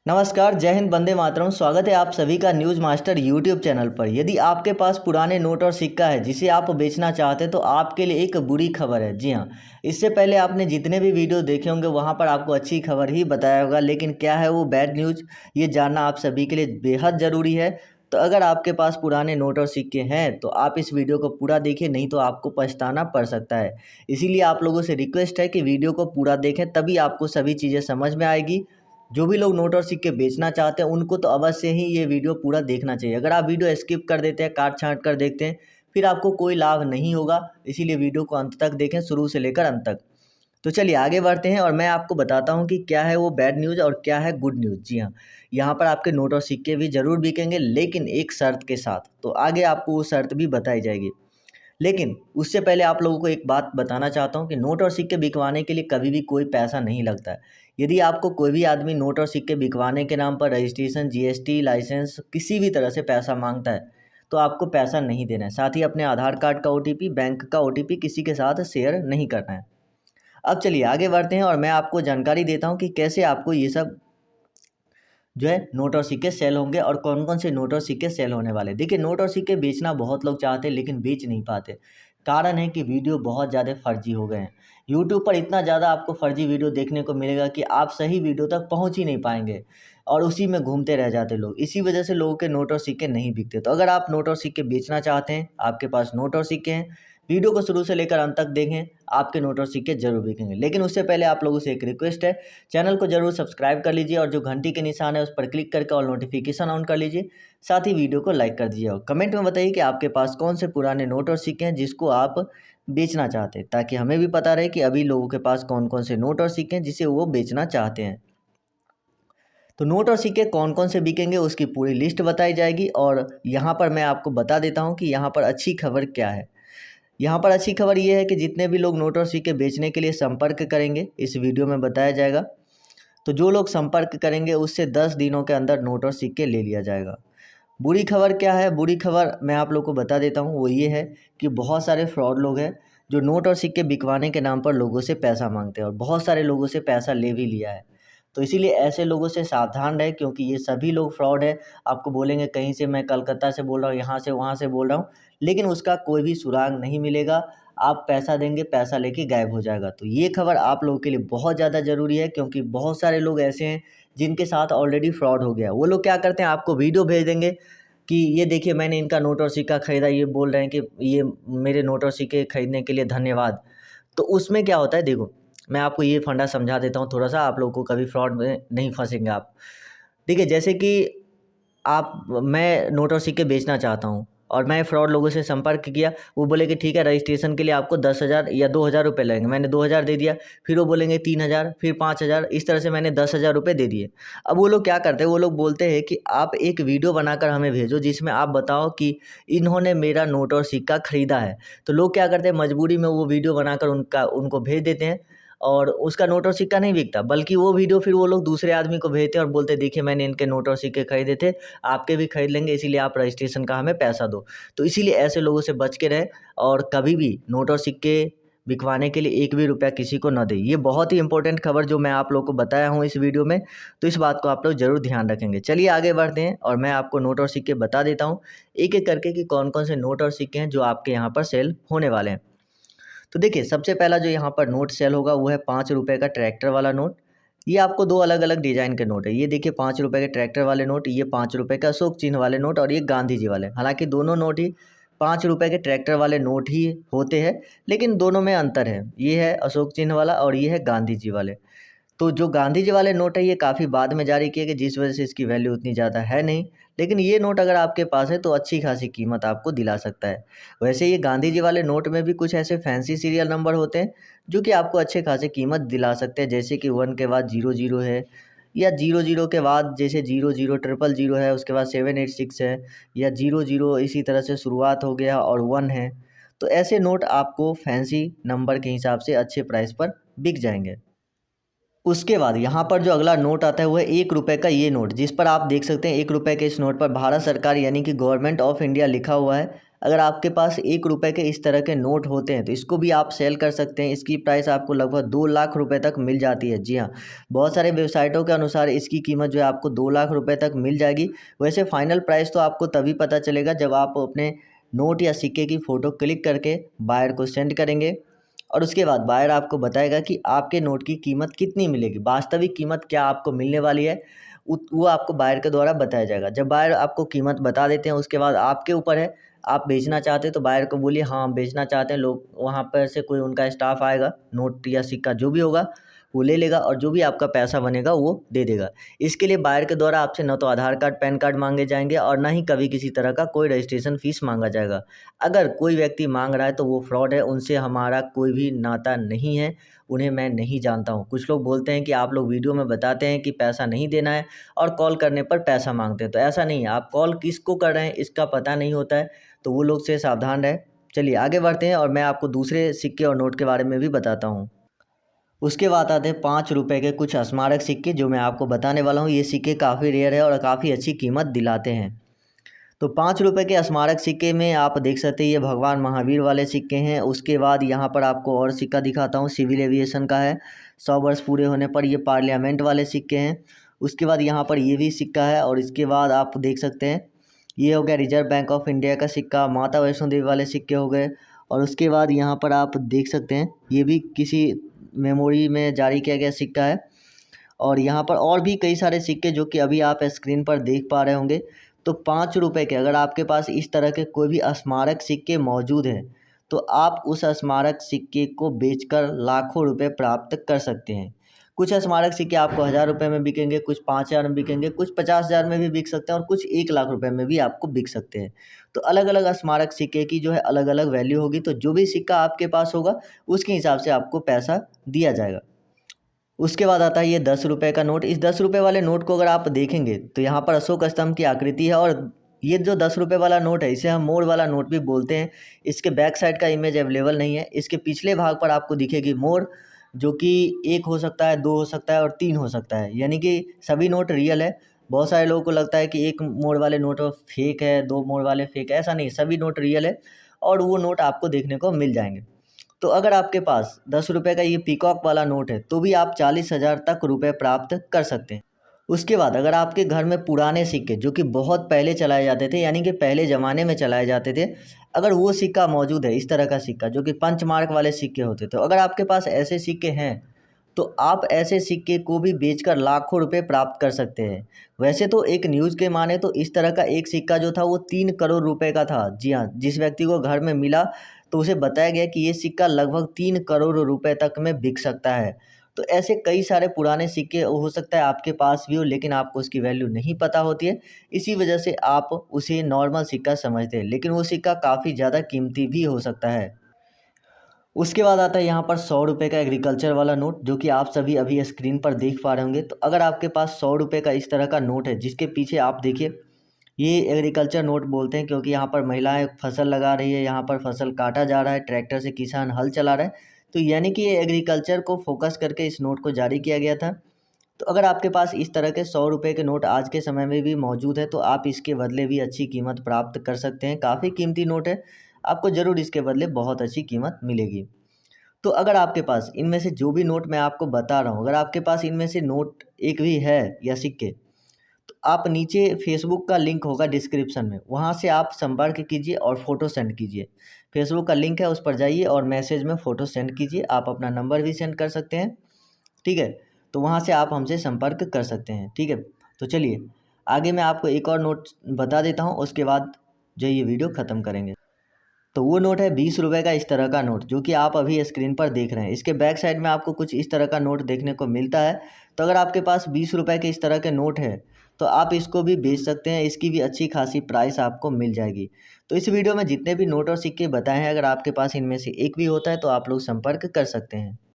नमस्कार, जय हिंद, वंदे मातरम। स्वागत है आप सभी का न्यूज़ मास्टर यूट्यूब चैनल पर। यदि आपके पास पुराने नोट और सिक्का है जिसे आप बेचना चाहते हैं तो आपके लिए एक बुरी खबर है। जी हाँ, इससे पहले आपने जितने भी वीडियो देखे होंगे वहाँ पर आपको अच्छी खबर ही बताया होगा, लेकिन क्या है वो बैड न्यूज़, ये जानना आप सभी के लिए बेहद ज़रूरी है। तो अगर आपके पास पुराने नोट और सिक्के हैं तो आप इस वीडियो को पूरा देखिए, नहीं तो आपको पछताना पड़ सकता है। इसीलिए आप लोगों से रिक्वेस्ट है कि वीडियो को पूरा देखें, तभी आपको सभी चीज़ें समझ में आएगी। जो भी लोग नोट और सिक्के बेचना चाहते हैं उनको तो अवश्य ही ये वीडियो पूरा देखना चाहिए। अगर आप वीडियो स्किप कर देते हैं, काट छाँट कर देखते हैं, फिर आपको कोई लाभ नहीं होगा। इसीलिए वीडियो को अंत तक देखें, शुरू से लेकर अंत तक। तो चलिए आगे बढ़ते हैं और मैं आपको बताता हूँ कि क्या है वो बैड न्यूज़ और क्या है गुड न्यूज़। जी हाँ, यहाँ पर आपके नोट और सिक्के भी ज़रूर बिकेंगे, लेकिन एक शर्त के साथ। तो आगे आपको वो शर्त भी बताई जाएगी। लेकिन उससे पहले आप लोगों को एक बात बताना चाहता हूँ कि नोट और सिक्के बिकवाने के लिए कभी भी कोई पैसा नहीं लगता है। यदि आपको कोई भी आदमी नोट और सिक्के बिकवाने के नाम पर रजिस्ट्रेशन, जीएसटी, लाइसेंस किसी भी तरह से पैसा मांगता है तो आपको पैसा नहीं देना है। साथ ही अपने आधार कार्ड का ओटीपी, बैंक का ओटीपी किसी के साथ शेयर नहीं करना है। अब चलिए आगे बढ़ते हैं और मैं आपको जानकारी देता हूँ कि कैसे आपको ये सब जो है नोट और सिक्के सेल होंगे और कौन कौन से नोट और सिक्के सेल होने वाले। देखिए, नोट और सिक्के बेचना बहुत लोग चाहते हैं लेकिन बेच नहीं पाते। कारण है कि वीडियो बहुत ज़्यादा फर्जी हो गए हैं। यूट्यूब पर इतना ज़्यादा आपको फर्जी वीडियो देखने को मिलेगा कि आप सही वीडियो तक पहुंच ही नहीं पाएंगे और उसी में घूमते रह जाते लोग। इसी वजह से लोगों के नोट और सिक्के नहीं बिकते। तो अगर आप नोट और सिक्के बेचना चाहते हैं, आपके पास नोट और सिक्के हैं, वीडियो को शुरू से लेकर अंत तक देखें, आपके नोट और सिक्के जरूर बिकेंगे। लेकिन उससे पहले आप लोगों से एक रिक्वेस्ट है, चैनल को जरूर सब्सक्राइब कर लीजिए और जो घंटी के निशान है उस पर क्लिक करके ऑल नोटिफिकेशन ऑन कर लीजिए। साथ ही वीडियो को लाइक कर दीजिए और कमेंट में बताइए कि आपके पास कौन से पुराने नोट और सिक्के हैं जिसको आप बेचना चाहते हैं, ताकि हमें भी पता रहे कि अभी लोगों के पास कौन कौन से नोट और सिक्के हैं जिसे वो बेचना चाहते हैं। तो नोट और सिक्के कौन कौन से बिकेंगे उसकी पूरी लिस्ट बताई जाएगी और यहाँ पर मैं आपको बता देता हूँ कि यहाँ पर अच्छी खबर क्या है। यहाँ पर अच्छी खबर ये है कि जितने भी लोग नोट और सिक्के बेचने के लिए संपर्क करेंगे, इस वीडियो में बताया जाएगा। तो जो लोग संपर्क करेंगे उससे 10 दिनों के अंदर नोट और सिक्के ले लिया जाएगा। बुरी खबर क्या है? बुरी खबर मैं आप लोग को बता देता हूँ, वो ये है कि बहुत सारे फ्रॉड लोग हैं जो नोट और सिक्के बिकवाने के नाम पर लोगों से पैसा मांगते हैं और बहुत सारे लोगों से पैसा ले भी लिया है। तो इसीलिए ऐसे लोगों से सावधान रहें, क्योंकि ये सभी लोग फ्रॉड है। आपको बोलेंगे कहीं से मैं कलकत्ता से बोल रहा हूँ, यहाँ से वहाँ से बोल रहा हूँ, लेकिन उसका कोई भी सुराग नहीं मिलेगा। आप पैसा देंगे, पैसा लेके गायब हो जाएगा। तो ये खबर आप लोगों के लिए बहुत ज़्यादा ज़रूरी है, क्योंकि बहुत सारे लोग ऐसे हैं जिनके साथ ऑलरेडी फ्रॉड हो गया। वो लोग क्या करते हैं, आपको वीडियो भेज देंगे कि ये देखिए मैंने इनका नोट और सिक्का खरीदा, ये बोल रहे हैं कि ये मेरे नोट और सिक्के खरीदने के लिए धन्यवाद। तो उसमें क्या होता है, देखो मैं आपको ये फंडा समझा देता हूँ थोड़ा सा, आप लोगों को कभी फ्रॉड में नहीं फंसेंगे आप। देखिए, जैसे कि मैं नोट और सिक्के बेचना चाहता हूँ और मैं फ्रॉड लोगों से संपर्क किया। वो बोले कि ठीक है, रजिस्ट्रेशन के लिए आपको 10,000 या 2,000 रुपये लगेंगे। मैंने 2,000 दे दिया, फिर वो बोलेंगे 3,000, फिर 5,000, इस तरह से मैंने 10,000 रुपये दे दिए। अब वो लोग क्या करते हैं, वो लोग बोलते हैं कि आप एक वीडियो बनाकर हमें भेजो जिसमें आप बताओ कि इन्होंने मेरा नोट और सिक्का खरीदा है। तो लोग क्या करते हैं, मजबूरी में वो वीडियो बनाकर उनको भेज देते हैं और उसका नोट और सिक्का नहीं बिकता, बल्कि वो वीडियो फिर वो लोग दूसरे आदमी को भेजते हैं और बोलते हैं देखिए मैंने इनके नोट और सिक्के खरीदे थे, आपके भी खरीद लेंगे, इसीलिए आप रजिस्ट्रेशन का हमें पैसा दो। तो इसीलिए ऐसे लोगों से बच के रहें और कभी भी नोट और सिक्के बिकवाने के लिए एक भी रुपया किसी को न दें। ये बहुत ही इंपॉर्टेंट खबर जो मैं आप लोग को बताया हूँ इस वीडियो में, तो इस बात को आप लोग ज़रूर ध्यान रखेंगे। चलिए आगे बढ़ते हैं और मैं आपको नोट और सिक्के बता देता हूँ एक एक करके कि कौन कौन से नोट और सिक्के हैं जो आपके यहाँ पर सेल होने वाले हैं। तो देखिए, सबसे पहला जो यहाँ पर नोट सेल होगा वो है 5 रुपये का ट्रैक्टर वाला नोट। ये आपको दो अलग अलग डिज़ाइन के नोट है। ये देखिए 5 रुपये के ट्रैक्टर वाले नोट, ये 5 रुपये का अशोक चिन्ह वाले नोट और ये गांधी जी वाले। हालांकि दोनों नोट ही 5 रुपये के ट्रैक्टर वाले नोट ही होते हैं, लेकिन दोनों में अंतर है। ये है अशोक चिन्ह वाला और ये है गांधी जी वाले। तो जो गांधी जी वाले नोट है ये काफ़ी बाद में जारी किए गए, जिस वजह से इसकी वैल्यू उतनी ज़्यादा है नहीं, लेकिन ये नोट अगर आपके पास है तो अच्छी खासी कीमत आपको दिला सकता है। वैसे ये गांधी जी वाले नोट में भी कुछ ऐसे फैंसी सीरियल नंबर होते हैं जो कि आपको अच्छे खासे कीमत दिला सकते हैं, जैसे कि 1 के बाद 00 है, या 00 के बाद जैसे 00 000 है, उसके बाद 786 है, या 00 इसी तरह से शुरुआत हो गया और 1 है। तो ऐसे नोट आपको फैंसी नंबर के हिसाब से अच्छे प्राइस पर बिक जाएंगे। उसके बाद यहाँ पर जो अगला नोट आता है वो है 1 रुपये का ये नोट, जिस पर आप देख सकते हैं 1 रुपये के इस नोट पर भारत सरकार यानी कि गवर्नमेंट ऑफ इंडिया लिखा हुआ है। अगर आपके पास 1 रुपये के इस तरह के नोट होते हैं तो इसको भी आप सेल कर सकते हैं। इसकी प्राइस आपको लगभग 2 लाख रुपए तक मिल जाती है। जी हाँ, बहुत सारे वेबसाइटों के अनुसार इसकी कीमत जो है आपको 2 लाख रुपए तक मिल जाएगी। वैसे फाइनल प्राइस तो आपको तभी पता चलेगा जब आप अपने नोट या सिक्के की फ़ोटो क्लिक करके बायर को सेंड करेंगे और उसके बाद बायर आपको बताएगा कि आपके नोट की कीमत कितनी मिलेगी, वास्तविक कीमत क्या आपको मिलने वाली है, वो आपको बायर के द्वारा बताया जाएगा। जब बायर आपको कीमत बता देते हैं उसके बाद आपके ऊपर है, आप बेचना चाहते हैं तो बायर को बोलिए हाँ हम बेचना चाहते हैं। लोग वहाँ पर से कोई उनका स्टाफ आएगा, नोट या सिक्का जो भी होगा वो ले लेगा और जो भी आपका पैसा बनेगा वो दे देगा। इसके लिए बायर के द्वारा आपसे न तो आधार कार्ड, पैन कार्ड मांगे जाएंगे और ना ही कभी किसी तरह का कोई रजिस्ट्रेशन फ़ीस मांगा जाएगा। अगर कोई व्यक्ति मांग रहा है तो वो फ्रॉड है, उनसे हमारा कोई भी नाता नहीं है, उन्हें मैं नहीं जानता हूँ। कुछ लोग बोलते हैं कि आप लोग वीडियो में बताते हैं कि पैसा नहीं देना है और कॉल करने पर पैसा मांगते हैं, तो ऐसा नहीं है। आप कॉल किसको कर रहे हैं इसका पता नहीं होता है, तो वो लोग से सावधान रहें। चलिए आगे बढ़ते हैं और मैं आपको दूसरे सिक्के और नोट के बारे में भी बताता हूँ। उसके बाद आते हैं 5 रुपये के कुछ स्मारक सिक्के जो मैं आपको बताने वाला हूँ। ये सिक्के काफ़ी रेयर है और काफ़ी अच्छी कीमत दिलाते हैं। तो 5 रुपये के स्मारक सिक्के में आप देख सकते हैं ये भगवान महावीर वाले सिक्के हैं। उसके बाद यहाँ पर आपको और सिक्का दिखाता हूँ, सिविल एविएशन का है। 100 वर्ष पूरे होने पर ये पार्लियामेंट वाले सिक्के हैं। उसके बाद यहाँ पर ये भी सिक्का है और इसके बाद आप देख सकते हैं ये हो गया रिजर्व बैंक ऑफ इंडिया का सिक्का, माता वैष्णो देवी वाले सिक्के हो गए। और उसके बाद यहाँ पर आप देख सकते हैं ये भी किसी मेमोरी में जारी किया गया सिक्का है। और यहाँ पर और भी कई सारे सिक्के जो कि अभी आप स्क्रीन पर देख पा रहे होंगे। तो 5 रुपये के अगर आपके पास इस तरह के कोई भी स्मारक सिक्के मौजूद हैं तो आप उस स्मारक सिक्के को बेचकर लाखों रुपए प्राप्त कर सकते हैं। कुछ स्मारक सिक्के आपको 1000 रुपये में बिकेंगे, कुछ 5000 में बिकेंगे, कुछ 50,000 में भी बिक सकते हैं और कुछ 1 लाख रुपए में भी आपको बिक सकते हैं। तो अलग अलग स्मारक सिक्के की जो है अलग अलग वैल्यू होगी। तो जो भी सिक्का आपके पास होगा उसके हिसाब से आपको पैसा दिया जाएगा। उसके बाद आता है ये 10 रुपये का नोट। इस 10 रुपये वाले नोट को अगर आप देखेंगे तो यहाँ पर अशोक स्तंभ की आकृति है और ये जो 10 रुपये वाला नोट है इसे हम मोड़ वाला नोट भी बोलते हैं। इसके बैक साइड का इमेज अवेलेबल नहीं है। इसके पिछले भाग पर आपको दिखेगी मोड़, जो कि 1 हो सकता है, 2 हो सकता है और 3 हो सकता है, यानी कि सभी नोट रियल है। बहुत सारे लोगों को लगता है कि 1 मोड़ वाले नोट फेक है, 2 मोड़ वाले फेक है, ऐसा नहीं, सभी नोट रियल है और वो नोट आपको देखने को मिल जाएंगे। तो अगर आपके पास 10 रुपये का ये पीकॉक वाला नोट है तो भी आप 40,000 तक रुपए प्राप्त कर सकते हैं। उसके बाद अगर आपके घर में पुराने सिक्के जो कि बहुत पहले चलाए जाते थे, यानी कि पहले ज़माने में चलाए जाते थे, अगर वो सिक्का मौजूद है, इस तरह का सिक्का जो कि पंचमार्क वाले सिक्के होते थे, अगर आपके पास ऐसे सिक्के हैं तो आप ऐसे सिक्के को भी बेचकर लाखों रुपए प्राप्त कर सकते हैं। वैसे तो एक न्यूज़ के माने तो इस तरह का एक सिक्का जो था वो 3 करोड़ रुपए का था। जी हाँ, जिस व्यक्ति को घर में मिला तो उसे बताया गया कि ये सिक्का लगभग 3 करोड़ रुपए तक में बिक सकता है। तो ऐसे कई सारे पुराने सिक्के हो सकता है आपके पास भी हो, लेकिन आपको उसकी वैल्यू नहीं पता होती है। इसी वजह से आप उसे नॉर्मल सिक्का समझते हैं, लेकिन वो सिक्का काफ़ी ज़्यादा कीमती भी हो सकता है। उसके बाद आता है यहाँ पर 100 रुपये का एग्रीकल्चर वाला नोट, जो कि आप सभी अभी स्क्रीन पर देख पा रहे होंगे। तो अगर आपके पास 100 रुपये का इस तरह का नोट है जिसके पीछे आप देखिए, ये एग्रीकल्चर नोट बोलते हैं क्योंकि यहाँ पर महिलाएं फसल लगा रही है, यहाँ पर फसल काटा जा रहा है, ट्रैक्टर से किसान हल चला रहा है। तो यानी कि ये एग्रीकल्चर को फोकस करके इस नोट को जारी किया गया था। तो अगर आपके पास इस तरह के 100 रुपये के नोट आज के समय में भी मौजूद है तो आप इसके बदले भी अच्छी कीमत प्राप्त कर सकते हैं। काफ़ी कीमती नोट है, आपको ज़रूर इसके बदले बहुत अच्छी कीमत मिलेगी। तो अगर आपके पास इनमें से जो भी नोट मैं आपको बता रहा हूँ, अगर आपके पास इनमें से नोट एक भी है या सिक्के, तो आप नीचे फेसबुक का लिंक होगा डिस्क्रिप्शन में, वहाँ से आप संपर्क कीजिए और फ़ोटो सेंड कीजिए। फेसबुक का लिंक है, उस पर जाइए और मैसेज में फ़ोटो सेंड कीजिए। आप अपना नंबर भी सेंड कर सकते हैं, ठीक है। तो वहाँ से आप हमसे संपर्क कर सकते हैं, ठीक है। तो चलिए आगे मैं आपको एक और नोट बता देता हूँ, उसके बाद जो ये वीडियो ख़त्म करेंगे। तो वो नोट है 20 रुपये का इस तरह का नोट, जो कि आप अभी स्क्रीन पर देख रहे हैं। इसके बैक साइड में आपको कुछ इस तरह का नोट देखने को मिलता है। तो अगर आपके पास 20 रुपये के इस तरह के नोट है तो आप इसको भी बेच सकते हैं, इसकी भी अच्छी खासी प्राइस आपको मिल जाएगी। तो इस वीडियो में जितने भी नोट और सिक्के बताए हैं, अगर आपके पास इनमें से एक भी होता है तो आप लोग संपर्क कर सकते हैं।